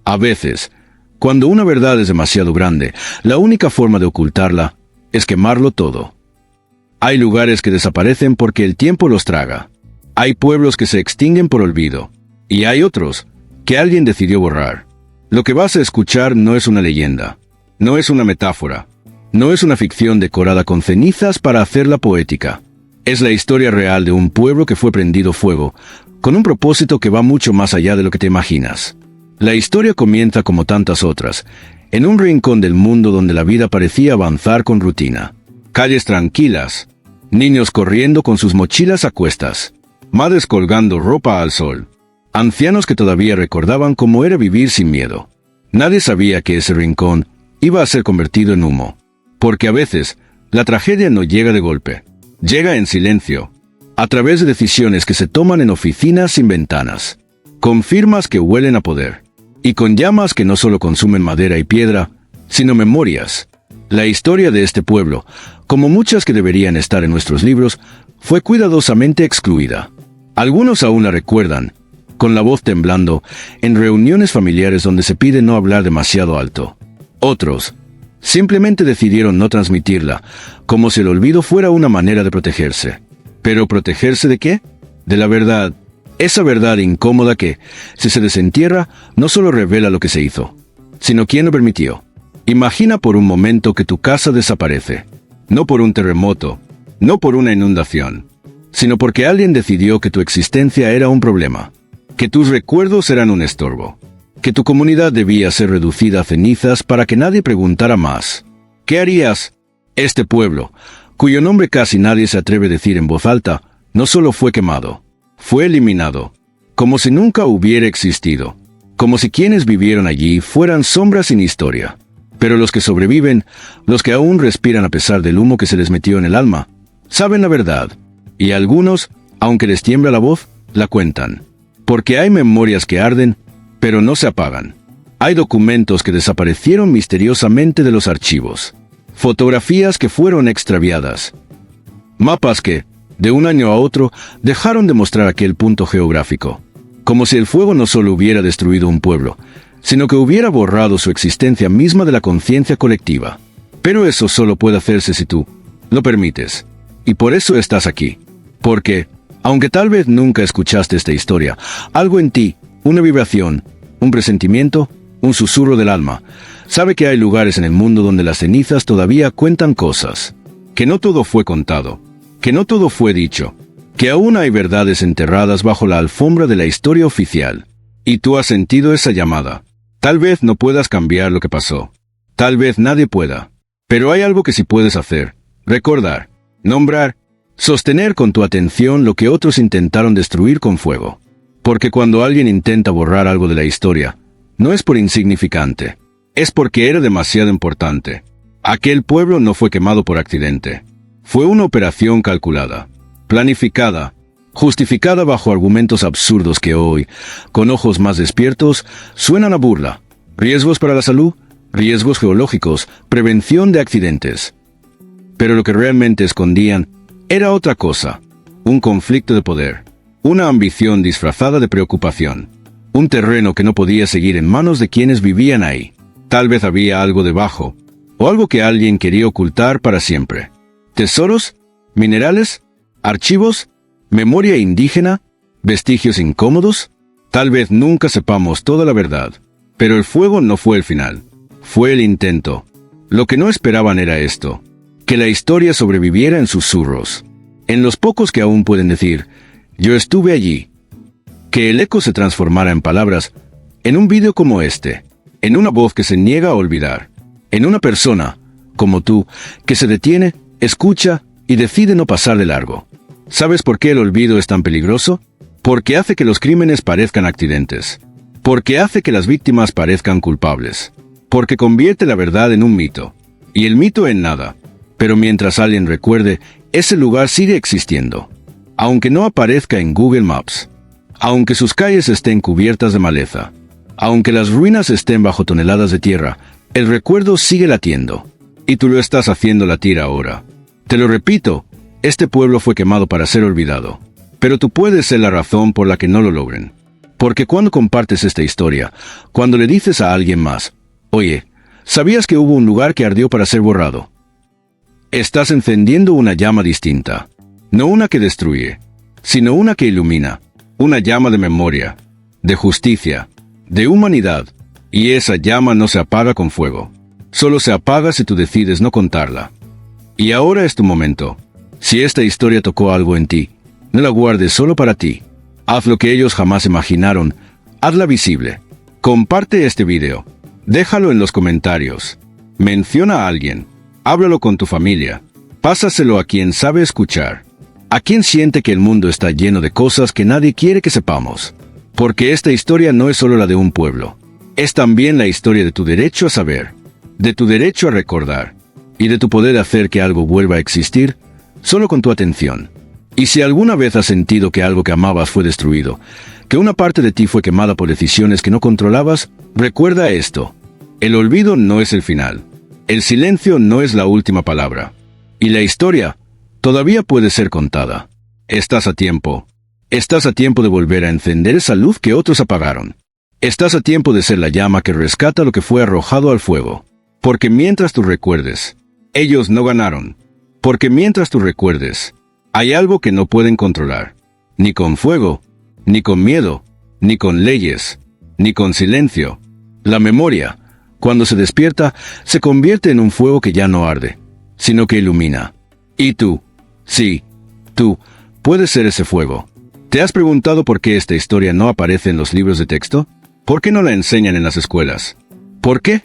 A veces, cuando una verdad es demasiado grande, la única forma de ocultarla es quemarlo todo. Hay lugares que desaparecen porque el tiempo los traga. Hay pueblos que se extinguen por olvido. Y hay otros que alguien decidió borrar. Lo que vas a escuchar no es una leyenda. No es una metáfora. No es una ficción decorada con cenizas para hacerla poética. Es la historia real de un pueblo que fue prendido fuego, con un propósito que va mucho más allá de lo que te imaginas. La historia comienza como tantas otras, en un rincón del mundo donde la vida parecía avanzar con rutina. Calles tranquilas, niños corriendo con sus mochilas a cuestas, madres colgando ropa al sol, ancianos que todavía recordaban cómo era vivir sin miedo. Nadie sabía que ese rincón iba a ser convertido en humo, porque a veces la tragedia no llega de golpe, llega en silencio, a través de decisiones que se toman en oficinas sin ventanas, con firmas que huelen a poder, y con llamas que no solo consumen madera y piedra, sino memorias. La historia de este pueblo, como muchas que deberían estar en nuestros libros, fue cuidadosamente excluida. Algunos aún la recuerdan, con la voz temblando, en reuniones familiares donde se pide no hablar demasiado alto. Otros simplemente decidieron no transmitirla, como si el olvido fuera una manera de protegerse. ¿Pero protegerse de qué? De la verdad. Esa verdad incómoda que, si se desentierra, no solo revela lo que se hizo, sino quién lo permitió. Imagina por un momento que tu casa desaparece, no por un terremoto, no por una inundación, sino porque alguien decidió que tu existencia era un problema, que tus recuerdos eran un estorbo, que tu comunidad debía ser reducida a cenizas para que nadie preguntara más. ¿Qué harías? Este pueblo, cuyo nombre casi nadie se atreve a decir en voz alta, no solo fue quemado, fue eliminado, como si nunca hubiera existido, como si quienes vivieron allí fueran sombras sin historia. Pero los que sobreviven, los que aún respiran a pesar del humo que se les metió en el alma, saben la verdad, y algunos, aunque les tiembla la voz, la cuentan. Porque hay memorias que arden, pero no se apagan. Hay documentos que desaparecieron misteriosamente de los archivos, fotografías que fueron extraviadas, mapas que, de un año a otro, dejaron de mostrar aquel punto geográfico, como si el fuego no solo hubiera destruido un pueblo, sino que hubiera borrado su existencia misma de la conciencia colectiva. Pero eso solo puede hacerse si tú lo permites. Y por eso estás aquí. Porque, aunque tal vez nunca escuchaste esta historia, algo en ti, una vibración, un presentimiento, un susurro del alma, sabe que hay lugares en el mundo donde las cenizas todavía cuentan cosas, que no todo fue contado, que no todo fue dicho, que aún hay verdades enterradas bajo la alfombra de la historia oficial. Y tú has sentido esa llamada. Tal vez no puedas cambiar lo que pasó. Tal vez nadie pueda. Pero hay algo que sí puedes hacer. Recordar, nombrar, sostener con tu atención lo que otros intentaron destruir con fuego. Porque cuando alguien intenta borrar algo de la historia, no es por insignificante. Es porque era demasiado importante. Aquel pueblo no fue quemado por accidente. Fue una operación calculada, planificada, justificada bajo argumentos absurdos que hoy, con ojos más despiertos, suenan a burla. Riesgos para la salud, riesgos geológicos, prevención de accidentes. Pero lo que realmente escondían era otra cosa, un conflicto de poder, una ambición disfrazada de preocupación, un terreno que no podía seguir en manos de quienes vivían ahí. Tal vez había algo debajo, o algo que alguien quería ocultar para siempre. ¿Tesoros? ¿Minerales? ¿Archivos? ¿Memoria indígena? ¿Vestigios incómodos? Tal vez nunca sepamos toda la verdad, pero el fuego no fue el final. Fue el intento. Lo que no esperaban era esto, que la historia sobreviviera en susurros, en los pocos que aún pueden decir, yo estuve allí. Que el eco se transformara en palabras, en un vídeo como este, en una voz que se niega a olvidar, en una persona, como tú, que se detiene, escucha y decide no pasar de largo. ¿Sabes por qué el olvido es tan peligroso? Porque hace que los crímenes parezcan accidentes. Porque hace que las víctimas parezcan culpables. Porque convierte la verdad en un mito. Y el mito en nada. Pero mientras alguien recuerde, ese lugar sigue existiendo. Aunque no aparezca en Google Maps. Aunque sus calles estén cubiertas de maleza. Aunque las ruinas estén bajo toneladas de tierra, el recuerdo sigue latiendo. Y tú lo estás haciendo latir ahora. Te lo repito, este pueblo fue quemado para ser olvidado. Pero tú puedes ser la razón por la que no lo logren. Porque cuando compartes esta historia, cuando le dices a alguien más, oye, ¿sabías que hubo un lugar que ardió para ser borrado? Estás encendiendo una llama distinta, no una que destruye, sino una que ilumina, una llama de memoria, de justicia, de humanidad, y esa llama no se apaga con fuego, solo se apaga si tú decides no contarla. Y ahora es tu momento. Si esta historia tocó algo en ti, no la guardes solo para ti. Haz lo que ellos jamás imaginaron, hazla visible. Comparte este video, déjalo en los comentarios, menciona a alguien, háblalo con tu familia, pásaselo a quien sabe escuchar, a quien siente que el mundo está lleno de cosas que nadie quiere que sepamos. Porque esta historia no es solo la de un pueblo, es también la historia de tu derecho a saber, de tu derecho a recordar, y de tu poder hacer que algo vuelva a existir, solo con tu atención. Y si alguna vez has sentido que algo que amabas fue destruido, que una parte de ti fue quemada por decisiones que no controlabas, recuerda esto. El olvido no es el final. El silencio no es la última palabra. Y la historia todavía puede ser contada. Estás a tiempo. Estás a tiempo de volver a encender esa luz que otros apagaron. Estás a tiempo de ser la llama que rescata lo que fue arrojado al fuego. Porque mientras tú recuerdes, ellos no ganaron. Porque mientras tú recuerdes, hay algo que no pueden controlar, ni con fuego, ni con miedo, ni con leyes, ni con silencio. La memoria, cuando se despierta, se convierte en un fuego que ya no arde, sino que ilumina. Y tú, sí, tú, puedes ser ese fuego. ¿Te has preguntado por qué esta historia no aparece en los libros de texto? ¿Por qué no la enseñan en las escuelas? ¿Por qué?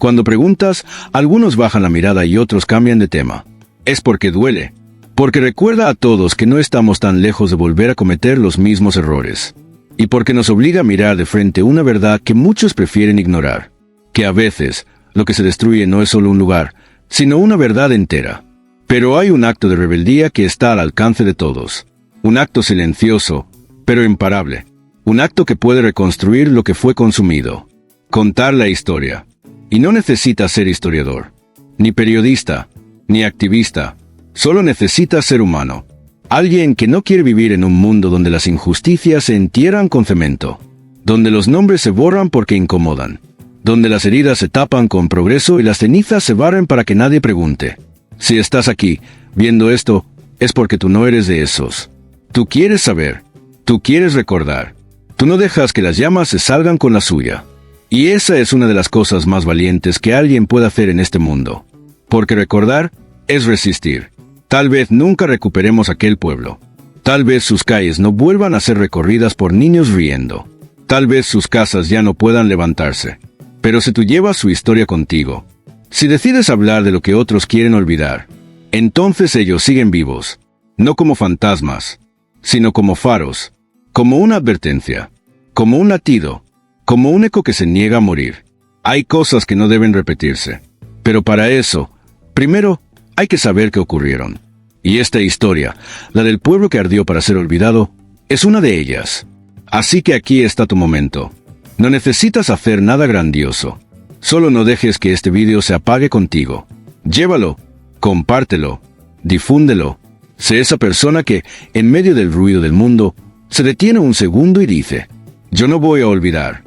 Cuando preguntas, algunos bajan la mirada y otros cambian de tema. Es porque duele. Porque recuerda a todos que no estamos tan lejos de volver a cometer los mismos errores. Y porque nos obliga a mirar de frente una verdad que muchos prefieren ignorar. Que a veces, lo que se destruye no es solo un lugar, sino una verdad entera. Pero hay un acto de rebeldía que está al alcance de todos. Un acto silencioso, pero imparable. Un acto que puede reconstruir lo que fue consumido. Contar la historia. Y no necesitas ser historiador, ni periodista, ni activista. Solo necesitas ser humano. Alguien que no quiere vivir en un mundo donde las injusticias se entierran con cemento, donde los nombres se borran porque incomodan, donde las heridas se tapan con progreso y las cenizas se barren para que nadie pregunte. Si estás aquí, viendo esto, es porque tú no eres de esos. Tú quieres saber, tú quieres recordar, tú no dejas que las llamas se salgan con la suya. Y esa es una de las cosas más valientes que alguien puede hacer en este mundo. Porque recordar es resistir. Tal vez nunca recuperemos aquel pueblo. Tal vez sus calles no vuelvan a ser recorridas por niños riendo. Tal vez sus casas ya no puedan levantarse. Pero si tú llevas su historia contigo, si decides hablar de lo que otros quieren olvidar, entonces ellos siguen vivos, no como fantasmas, sino como faros, como una advertencia, como un latido, como un eco que se niega a morir. Hay cosas que no deben repetirse. Pero para eso, primero, hay que saber qué ocurrieron. Y esta historia, la del pueblo que ardió para ser olvidado, es una de ellas. Así que aquí está tu momento. No necesitas hacer nada grandioso. Solo no dejes que este vídeo se apague contigo. Llévalo, compártelo, difúndelo. Sé esa persona que, en medio del ruido del mundo, se detiene un segundo y dice, yo no voy a olvidar.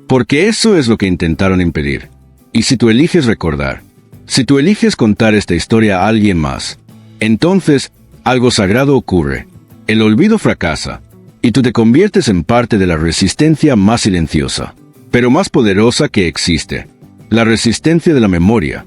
Porque eso es lo que intentaron impedir. Y si tú eliges recordar, si tú eliges contar esta historia a alguien más, entonces algo sagrado ocurre. El olvido fracasa, y tú te conviertes en parte de la resistencia más silenciosa, pero más poderosa que existe. La resistencia de la memoria.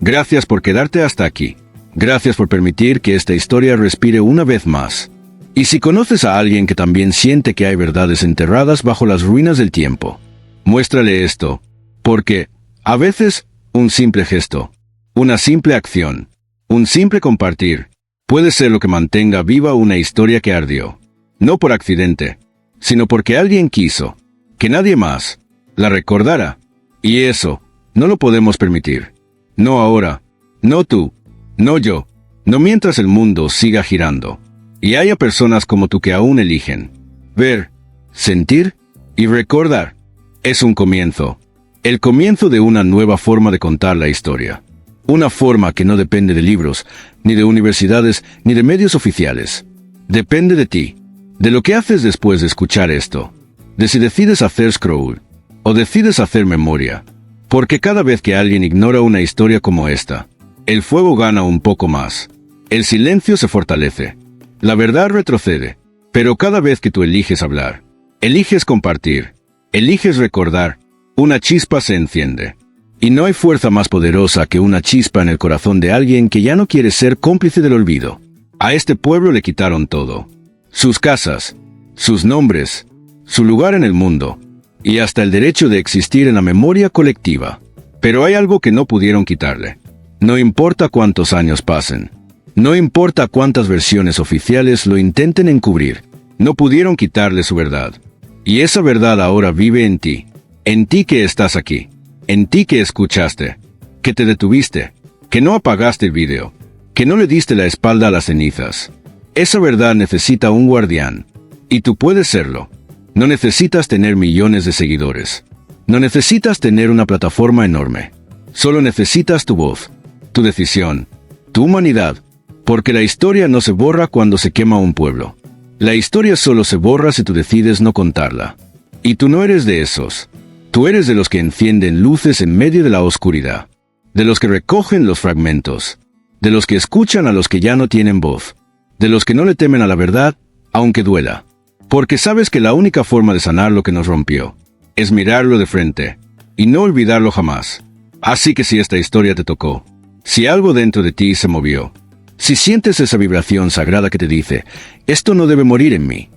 Gracias por quedarte hasta aquí. Gracias por permitir que esta historia respire una vez más. Y si conoces a alguien que también siente que hay verdades enterradas bajo las ruinas del tiempo, muéstrale esto, porque, a veces, un simple gesto, una simple acción, un simple compartir, puede ser lo que mantenga viva una historia que ardió. No por accidente, sino porque alguien quiso, que nadie más, la recordara. Y eso, no lo podemos permitir. No ahora, no tú, no yo, no mientras el mundo siga girando. Y haya personas como tú que aún eligen ver, sentir y recordar. Es un comienzo. El comienzo de una nueva forma de contar la historia. Una forma que no depende de libros, ni de universidades, ni de medios oficiales. Depende de ti, de lo que haces después de escuchar esto. de si decides hacer scroll, o decides hacer memoria, porque cada vez que alguien ignora una historia como esta, el fuego gana un poco más, el silencio se fortalece, la verdad retrocede, pero cada vez que tú eliges hablar, eliges compartir, eliges recordar, una chispa se enciende. Y no hay fuerza más poderosa que una chispa en el corazón de alguien que ya no quiere ser cómplice del olvido. A este pueblo le quitaron todo. Sus casas, sus nombres, su lugar en el mundo, y hasta el derecho de existir en la memoria colectiva. Pero hay algo que no pudieron quitarle. No importa cuántos años pasen. No importa cuántas versiones oficiales lo intenten encubrir. No pudieron quitarle su verdad. Y esa verdad ahora vive en ti. En ti que estás aquí. En ti que escuchaste, que te detuviste, que no apagaste el video, que no le diste la espalda a las cenizas. Esa verdad necesita un guardián. Y tú puedes serlo. No necesitas tener millones de seguidores. No necesitas tener una plataforma enorme. Solo necesitas tu voz, tu decisión, tu humanidad. Porque la historia no se borra cuando se quema un pueblo. La historia solo se borra si tú decides no contarla. Y tú no eres de esos. Tú eres de los que encienden luces en medio de la oscuridad, de los que recogen los fragmentos, de los que escuchan a los que ya no tienen voz, de los que no le temen a la verdad, aunque duela. Porque sabes que la única forma de sanar lo que nos rompió es mirarlo de frente y no olvidarlo jamás. Así que si esta historia te tocó, si algo dentro de ti se movió, si sientes esa vibración sagrada que te dice, esto no debe morir en mí,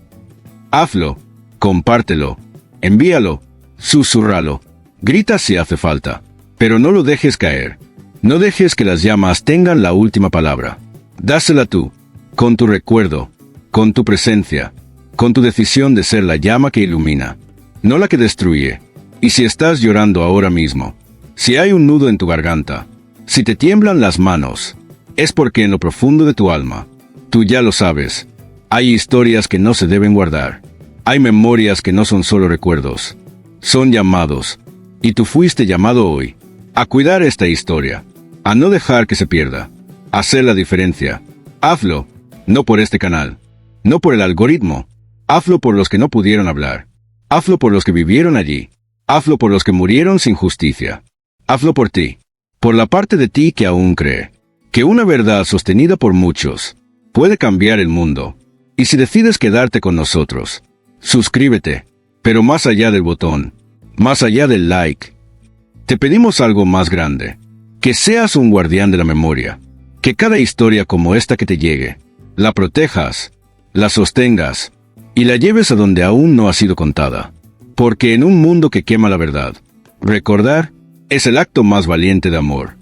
hazlo, compártelo, envíalo, susúrralo, grita si hace falta, pero no lo dejes caer. No dejes que las llamas tengan la última palabra. Dásela tú, con tu recuerdo, con tu presencia, con tu decisión de ser la llama que ilumina, no la que destruye. Y si estás llorando ahora mismo, si hay un nudo en tu garganta, si te tiemblan las manos, es porque en lo profundo de tu alma, tú ya lo sabes, hay historias que no se deben guardar. Hay memorias que no son solo recuerdos. Son llamados, y tú fuiste llamado hoy, a cuidar esta historia, a no dejar que se pierda, a hacer la diferencia. Hazlo, no por este canal, no por el algoritmo, hazlo por los que no pudieron hablar, hazlo por los que vivieron allí, hazlo por los que murieron sin justicia, hazlo por ti, por la parte de ti que aún cree, que una verdad sostenida por muchos, puede cambiar el mundo. Y si decides quedarte con nosotros, suscríbete. Pero más allá del botón, más allá del like, te pedimos algo más grande. Que seas un guardián de la memoria. Que cada historia como esta que te llegue, la protejas, la sostengas, y la lleves a donde aún no ha sido contada. Porque en un mundo que quema la verdad, recordar es el acto más valiente de amor.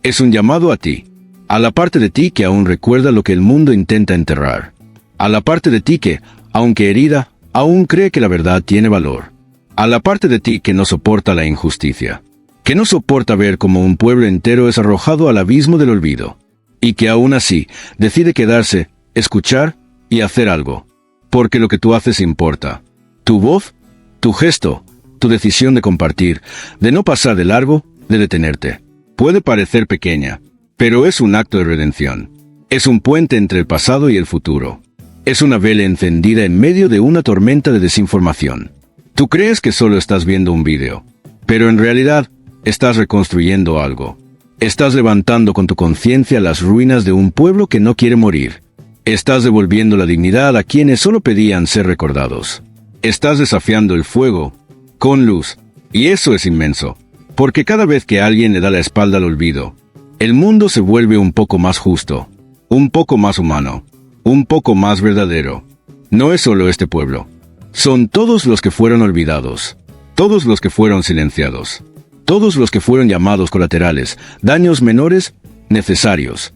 Es un llamado a ti, a la parte de ti que aún recuerda lo que el mundo intenta enterrar. A la parte de ti que, aunque herida, aún cree que la verdad tiene valor. A la parte de ti que no soporta la injusticia, que no soporta ver cómo un pueblo entero es arrojado al abismo del olvido, y que aún así decide quedarse, escuchar y hacer algo. Porque lo que tú haces importa. Tu voz, tu gesto, tu decisión de compartir, de no pasar de largo, de detenerte. Puede parecer pequeña, pero es un acto de redención. Es un puente entre el pasado y el futuro. Es una vela encendida en medio de una tormenta de desinformación. Tú crees que solo estás viendo un video, pero en realidad estás reconstruyendo algo. Estás levantando con tu conciencia las ruinas de un pueblo que no quiere morir. Estás devolviendo la dignidad a quienes solo pedían ser recordados. Estás desafiando el fuego con luz, y eso es inmenso, porque cada vez que alguien le da la espalda al olvido, el mundo se vuelve un poco más justo, un poco más humano, un poco más verdadero. No es solo este pueblo. Son todos los que fueron olvidados, todos los que fueron silenciados, todos los que fueron llamados colaterales, daños menores, necesarios.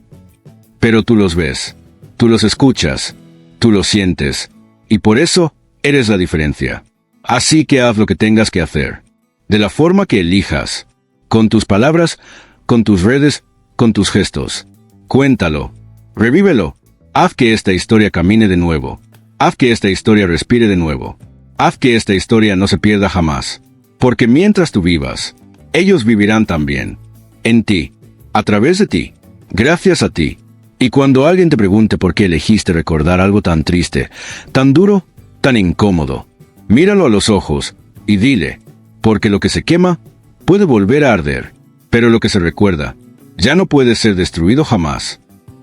Pero tú los ves, tú los escuchas, tú los sientes, y por eso eres la diferencia. Así que haz lo que tengas que hacer, de la forma que elijas, con tus palabras, con tus redes, con tus gestos. Cuéntalo, revívelo. Haz que esta historia camine de nuevo. Haz que esta historia respire de nuevo. Haz que esta historia no se pierda jamás. Porque mientras tú vivas, ellos vivirán también. En ti. A través de ti. Gracias a ti. Y cuando alguien te pregunte por qué elegiste recordar algo tan triste, tan duro, tan incómodo, Míralo a los ojos y dile, porque lo que se quema puede volver a arder, pero lo que se recuerda ya no puede ser destruido jamás.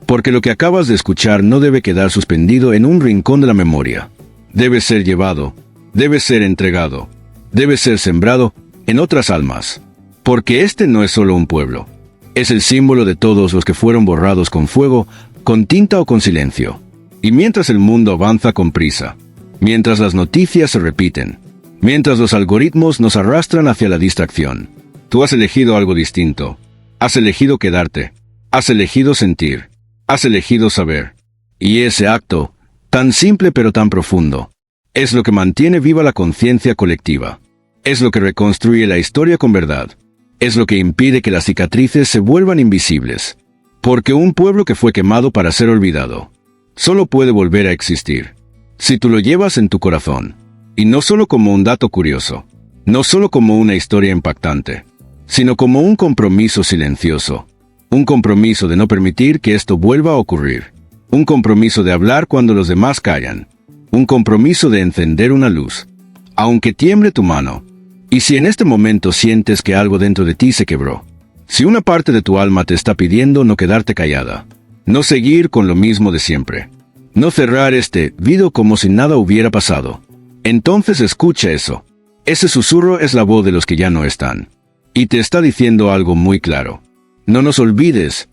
Porque lo que acabas de escuchar no debe quedar suspendido en un rincón de la memoria. Debe ser llevado, debe ser entregado, debe ser sembrado en otras almas. Porque este no es solo un pueblo. Es el símbolo de todos los que fueron borrados con fuego, con tinta o con silencio. Y mientras el mundo avanza con prisa, mientras las noticias se repiten, mientras los algoritmos nos arrastran hacia la distracción, tú has elegido algo distinto. Has elegido quedarte. Has elegido sentir. Has elegido saber. Y ese acto, tan simple pero tan profundo, es lo que mantiene viva la conciencia colectiva. Es lo que reconstruye la historia con verdad. Es lo que impide que las cicatrices se vuelvan invisibles. Porque un pueblo que fue quemado para ser olvidado, solo puede volver a existir si tú lo llevas en tu corazón. Y no solo como un dato curioso, no solo como una historia impactante, sino como un compromiso silencioso. Un compromiso de no permitir que esto vuelva a ocurrir. Un compromiso de hablar cuando los demás callan. Un compromiso de encender una luz, aunque tiemble tu mano. Y si en este momento sientes que algo dentro de ti se quebró, si una parte de tu alma te está pidiendo no quedarte callada, no seguir con lo mismo de siempre, no cerrar este video como si nada hubiera pasado, entonces escucha eso. Ese susurro es la voz de los que ya no están. Y te está diciendo algo muy claro. No nos olvides.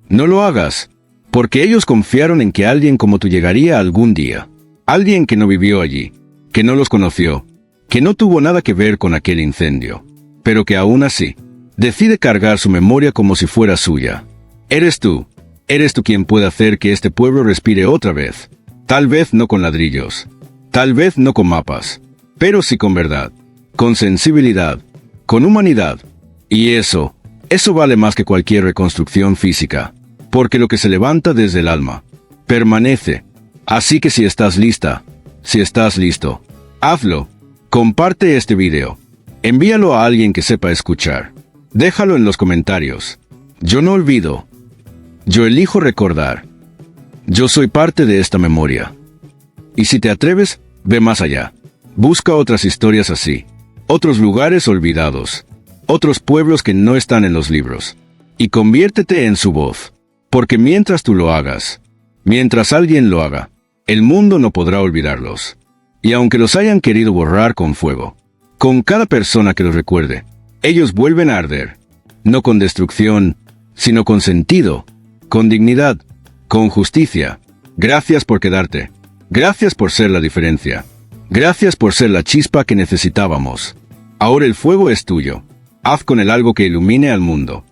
No lo hagas. Porque ellos confiaron en que alguien como tú llegaría algún día. Alguien que no vivió allí, que no los conoció, que no tuvo nada que ver con aquel incendio, pero que aún así decide cargar su memoria como si fuera suya. Eres tú quien puede hacer que este pueblo respire otra vez. Tal vez no con ladrillos, tal vez no con mapas, pero sí con verdad, con sensibilidad, con humanidad. Y eso vale más que cualquier reconstrucción física, porque lo que se levanta desde el alma permanece. Así que si estás lista, si estás listo, hazlo. Comparte este video. Envíalo a alguien que sepa escuchar. Déjalo en los comentarios. Yo no olvido. Yo elijo recordar. Yo soy parte de esta memoria. Y si te atreves, ve más allá. Busca otras historias así. Otros lugares olvidados. Otros pueblos que no están en los libros. Y conviértete en su voz. Porque mientras tú lo hagas, mientras alguien lo haga, el mundo no podrá olvidarlos. Y aunque los hayan querido borrar con fuego, con cada persona que los recuerde, ellos vuelven a arder. No con destrucción, sino con sentido, con dignidad, con justicia. Gracias por quedarte. Gracias por ser la diferencia. Gracias por ser la chispa que necesitábamos. Ahora el fuego es tuyo. Haz con él algo que ilumine al mundo.